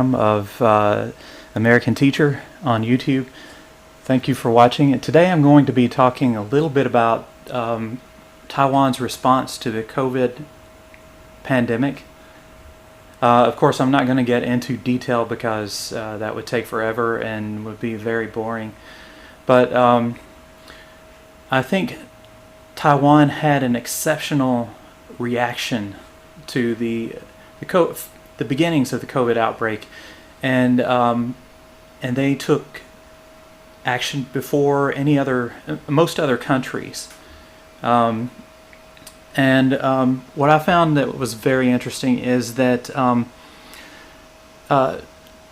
of American Teacher on YouTube. Thank you for watching. And today I'm going to be talking a little bit about Taiwan's response to the COVID pandemic. Of course, I'm not going to get into detail because that would take forever and would be very boring. But I think Taiwan had an exceptional reaction to the beginnings of the COVID outbreak, and they took action before most other countries. What I found that was very interesting is that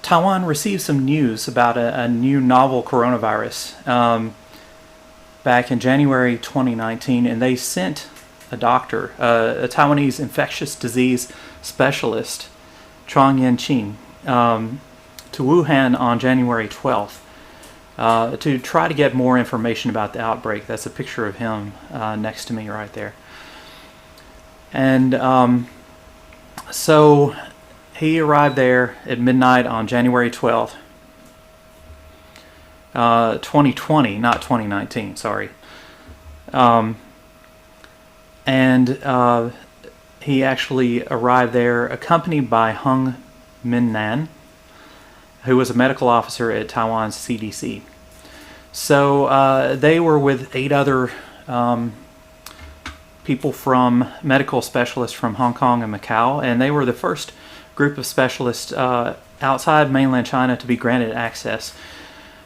Taiwan received some news about a new novel coronavirus back in January 2019, and they sent a doctor, a Taiwanese infectious disease specialist, Chuang Yen-chin, to Wuhan on January 12th to try to get more information about the outbreak. That's a picture of him next to me right there. And so he arrived there at midnight on January 12th, 2020, not 2019, sorry. He actually arrived there accompanied by Hung Min-nan, who was a medical officer at Taiwan's CDC. So they were with 8 other medical specialists from Hong Kong and Macau, and they were the first group of specialists outside mainland China to be granted access.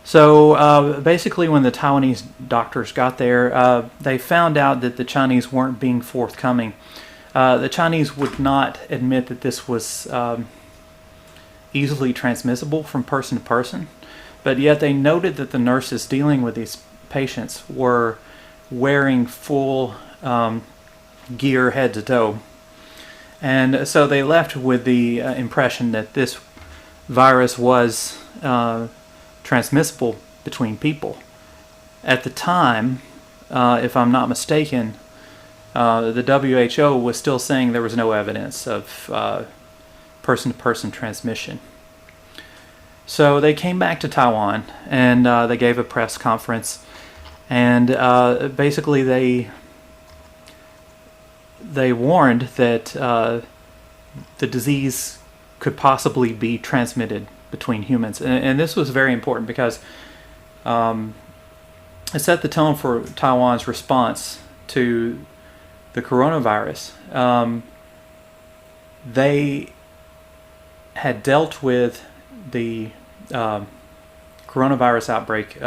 So basically, when the Taiwanese doctors got there, they found out that the Chinese weren't being forthcoming. The Chinese would not admit that this was easily transmissible from person to person, but yet they noted that the nurses dealing with these patients were wearing full gear head to toe. And so they left with the impression that this virus was transmissible between people. At the time, if I'm not mistaken, the WHO was still saying there was no evidence of person-to-person transmission. So they came back to Taiwan and they gave a press conference, and basically they warned that the disease could possibly be transmitted between humans. And this was very important because it set the tone for Taiwan's response to the coronavirus. They had dealt with the coronavirus outbreak,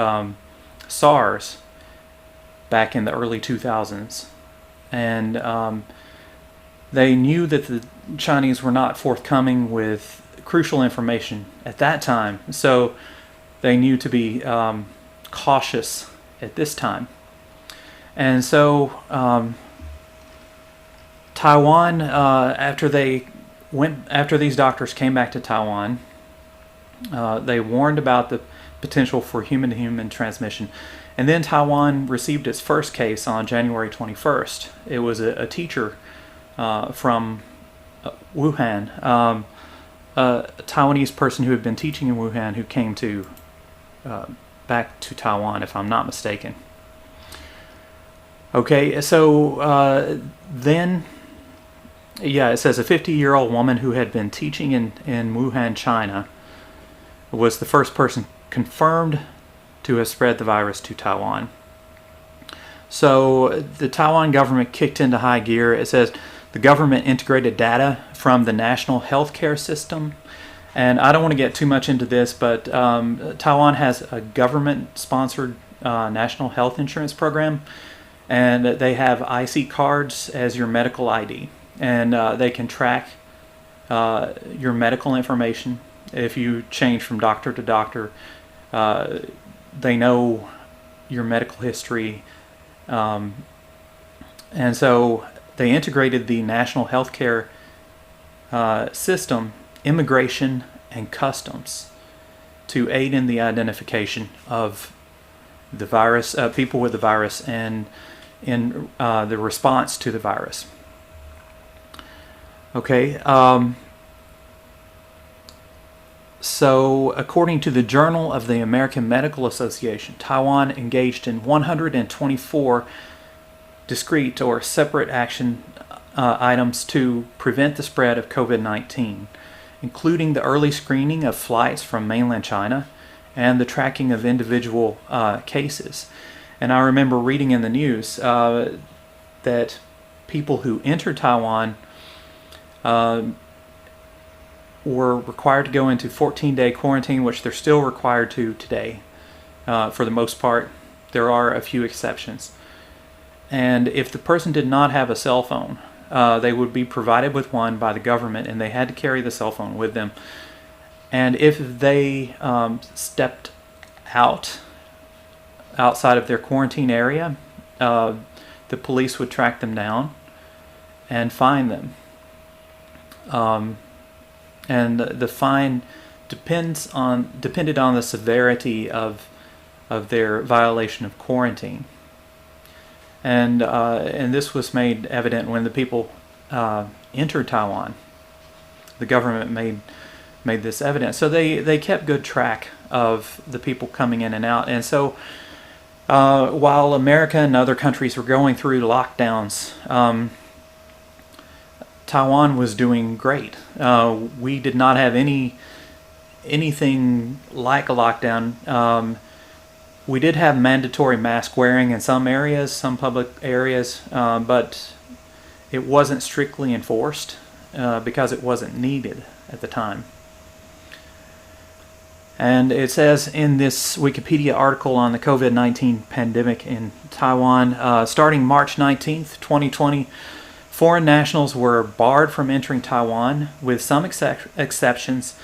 SARS, back in the early 2000s. And they knew that the Chinese were not forthcoming with crucial information at that time, so they knew to be cautious at this time. And so Taiwan, after these doctors came back to Taiwan, they warned about the potential for human-to-human transmission. And then Taiwan received its first case on January 21st. It was a teacher from Wuhan, a Taiwanese person who had been teaching in Wuhan, who came back to Taiwan, if I'm not mistaken. Okay, so then, it says a 50-year-old woman who had been teaching in Wuhan, China, was the first person confirmed to have spread the virus to Taiwan. So the Taiwan government kicked into high gear. It says the government integrated data from the national healthcare system. And I don't want to get too much into this, but Taiwan has a government-sponsored national health insurance program, and they have IC cards as your medical ID. And they can track your medical information. If you change from doctor to doctor, they know your medical history. And so they integrated the national healthcare system, immigration, and customs to aid in the identification of the virus, people with the virus, and in the response to the virus. Okay. So, according to the Journal of the American Medical Association, Taiwan engaged in 124 discrete or separate action items to prevent the spread of COVID-19, including the early screening of flights from mainland China and the tracking of individual cases. And I remember reading in the news that people who enter Taiwan were required to go into 14-day quarantine, which they're still required to today for the most part. There are a few exceptions. And if the person did not have a cell phone, they would be provided with one by the government, and they had to carry the cell phone with them. And if they stepped outside of their quarantine area, the police would track them down and fine them. And the fine depended on the severity of their violation of quarantine. And this was made evident when the people entered Taiwan. The government made this evident. So they kept good track of the people coming in and out. And so while America and other countries were going through lockdowns, Taiwan was doing great. We did not have anything like a lockdown. We did have mandatory mask wearing in some areas, some public areas, but it wasn't strictly enforced because it wasn't needed at the time. And it says in this Wikipedia article on the COVID-19 pandemic in Taiwan, starting March 19th, 2020, foreign nationals were barred from entering Taiwan with some exceptions.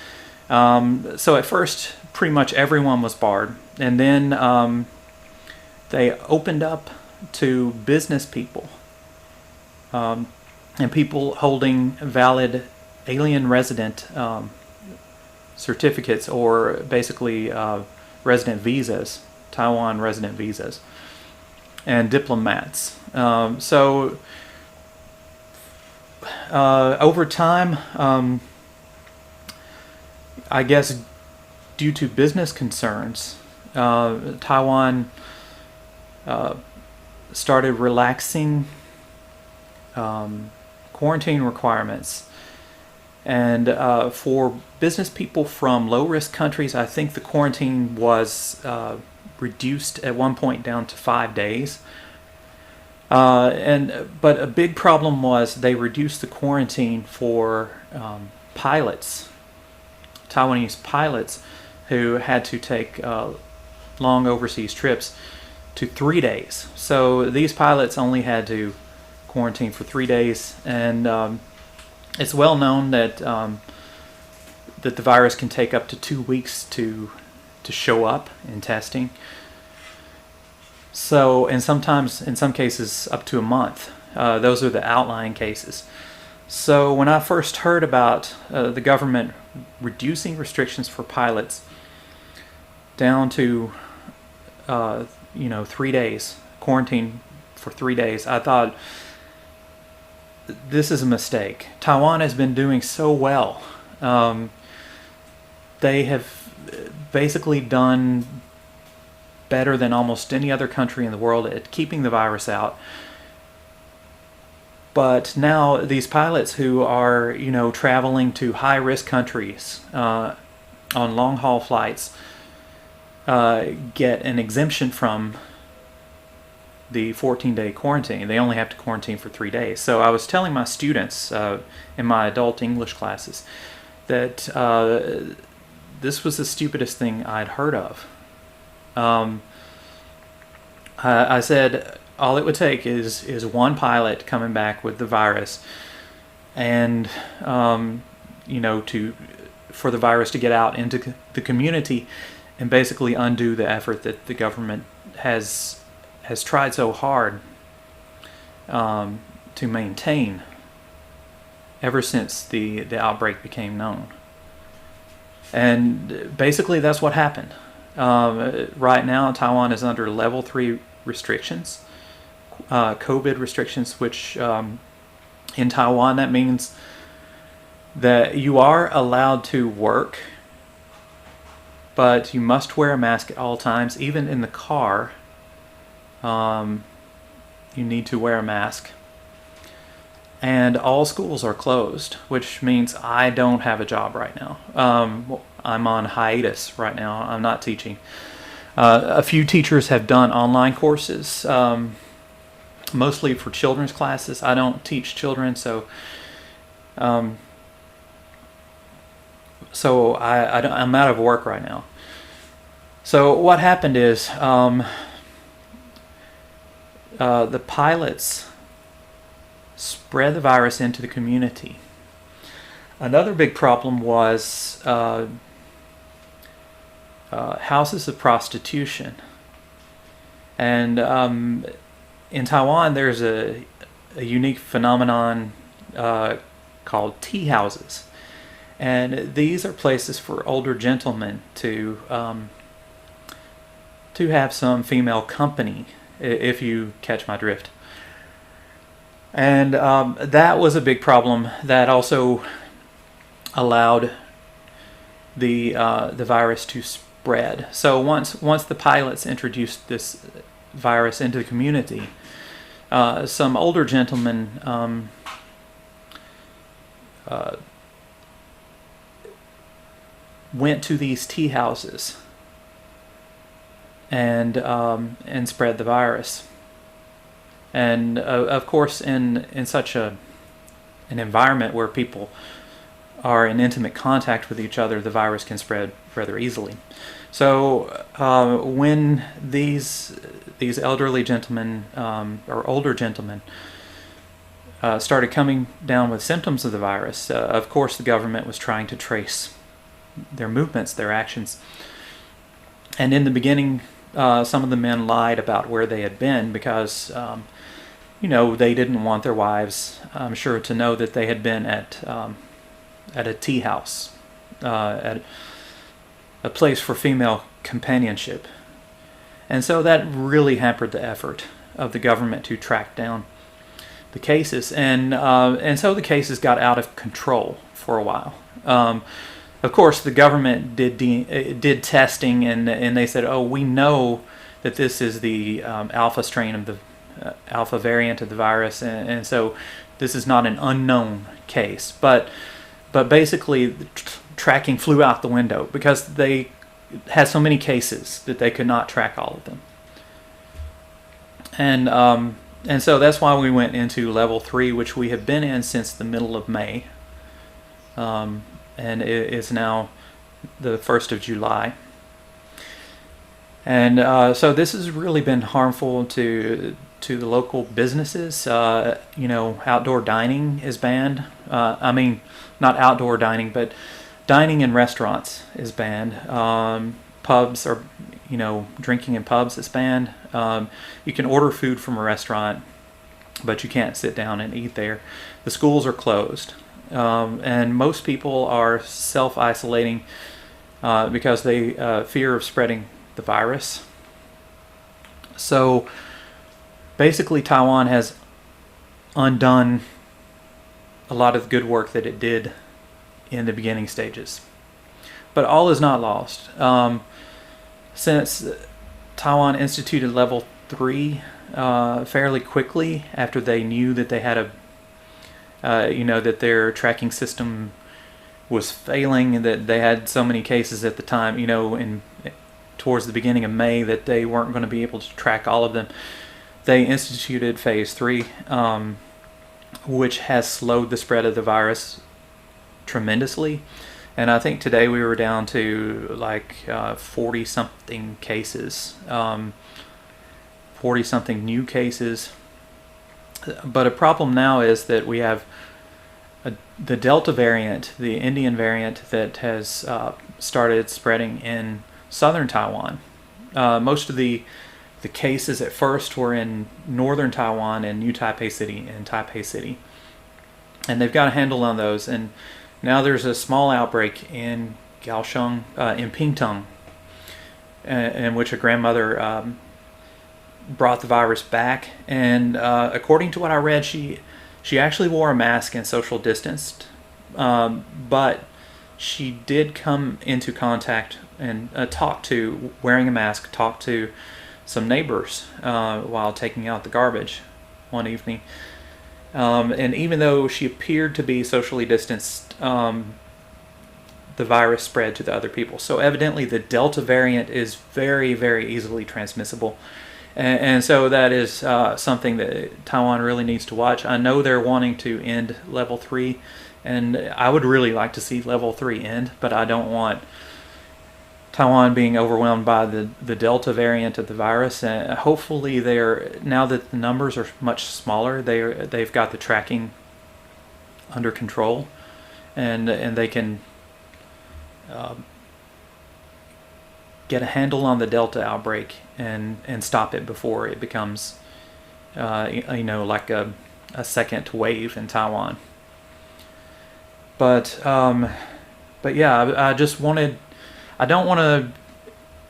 So at first, pretty much everyone was barred. And then they opened up to business people and people holding valid alien resident certificates, or basically resident visas, Taiwan resident visas, and diplomats. So over time, I guess due to business concerns, Taiwan started relaxing quarantine requirements. And for business people from low-risk countries, I think the quarantine was reduced at one point down to 5 days. But a big problem was they reduced the quarantine for pilots, Taiwanese pilots, who had to take long overseas trips, to 3 days. So these pilots only had to quarantine for 3 days, and it's well known that that the virus can take up to 2 weeks to show up in testing. So, and sometimes, in some cases, up to a month. Those are the outlying cases. So when I first heard about the government reducing restrictions for pilots down to 3 days, quarantine for 3 days, I thought, this is a mistake. Taiwan has been doing so well. They have basically done better than almost any other country in the world at keeping the virus out. But now these pilots who are, traveling to high-risk countries on long-haul flights get an exemption from the 14-day quarantine. They only have to quarantine for 3 days. So I was telling my students in my adult English classes that this was the stupidest thing I'd heard of. I said all it would take is one pilot coming back with the virus, and for the virus to get out into the community and basically undo the effort that the government has tried so hard to maintain ever since the outbreak became known. And basically that's what happened. Right now Taiwan is under level 3 restrictions, COVID restrictions, which in Taiwan that means that you are allowed to work but you must wear a mask at all times, even in the car. You need to wear a mask. And all schools are closed, which means I don't have a job right now. I'm on hiatus right now. I'm not teaching. A few teachers have done online courses, mostly for children's classes. I don't teach children, so I'm out of work right now. So what happened is the pilots spread the virus into the community. Another big problem was houses of prostitution. And in Taiwan, there's a unique phenomenon called tea houses. And these are places for older gentlemen to have some female company, if you catch my drift. And that was a big problem that also allowed the virus to spread. So once the pilots introduced this virus into the community, some older gentlemen went to these tea houses and spread the virus. And of course, in such an environment where people are in intimate contact with each other, the virus can spread rather easily. So when these elderly gentlemen or older gentlemen started coming down with symptoms of the virus, of course the government was trying to trace their movements, their actions. And in the beginning, some of the men lied about where they had been because they didn't want their wives, I'm sure, to know that they had been at a tea house, at a place for female companionship. And so that really hampered the effort of the government to track down the cases. And so the cases got out of control for a while. Of course, the government did testing, and they said, "Oh, we know that this is the alpha strain of the alpha variant of the virus, and so this is not an unknown case." But basically, the tracking flew out the window because they had so many cases that they could not track all of them. And so that's why we went into level 3, which we have been in since the middle of May. And it is now the 1st of July. And so this has really been harmful to the local businesses. Outdoor dining is banned. Not outdoor dining, but dining in restaurants is banned. Pubs are, drinking in pubs is banned. You can order food from a restaurant, but you can't sit down and eat there. The schools are closed. And most people are self-isolating because they fear of spreading the virus. So basically, Taiwan has undone a lot of the good work that it did in the beginning stages. But all is not lost. Since Taiwan instituted level 3 fairly quickly after they knew that they had that their tracking system was failing, and that they had so many cases at the time, towards the beginning of May, that they weren't going to be able to track all of them. They instituted phase 3, which has slowed the spread of the virus tremendously. And I think today we were down to 40-something cases, 40-something new cases. But a problem now is that we have the Delta variant, the Indian variant, that has started spreading in southern Taiwan. Most of the cases at first were in northern Taiwan and New Taipei City and Taipei City. And they've got a handle on those. And now there's a small outbreak in Kaohsiung, in Pingtung, in which a grandmother brought the virus back. And according to what I read, she actually wore a mask and social distanced. But she did come into contact and talk to, wearing a mask, talk to some neighbors while taking out the garbage one evening. And even though she appeared to be socially distanced, the virus spread to the other people. So evidently the Delta variant is very, very easily transmissible. And so that is something that Taiwan really needs to watch. I know they're wanting to end level 3, and I would really like to see level 3 end, but I don't want Taiwan being overwhelmed by the Delta variant of the virus. And hopefully now that the numbers are much smaller, they've got the tracking under control, and they can get a handle on the Delta outbreak and stop it before it becomes like a second wave in Taiwan. But yeah, I don't want to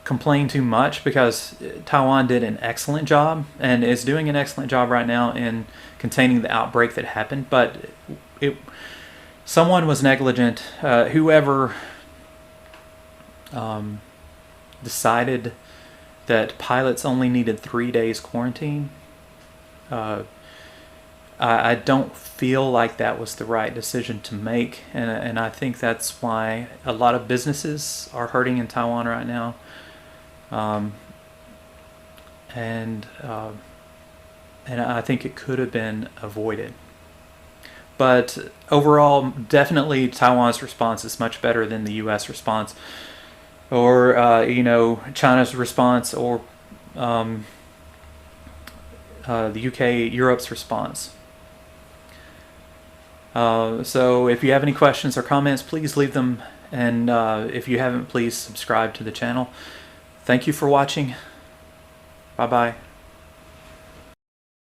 complain too much, because Taiwan did an excellent job and is doing an excellent job right now in containing the outbreak that happened. But someone was negligent. Whoever decided that pilots only needed 3 days quarantine, I don't feel like that was the right decision to make, and I think that's why a lot of businesses are hurting in Taiwan right now. And I think it could have been avoided. But overall, definitely Taiwan's response is much better than the U.S. response, or China's response, or the UK, Europe's response. So if you have any questions or comments, please leave them, and if you haven't, please subscribe to the channel. Thank you for watching. Bye bye.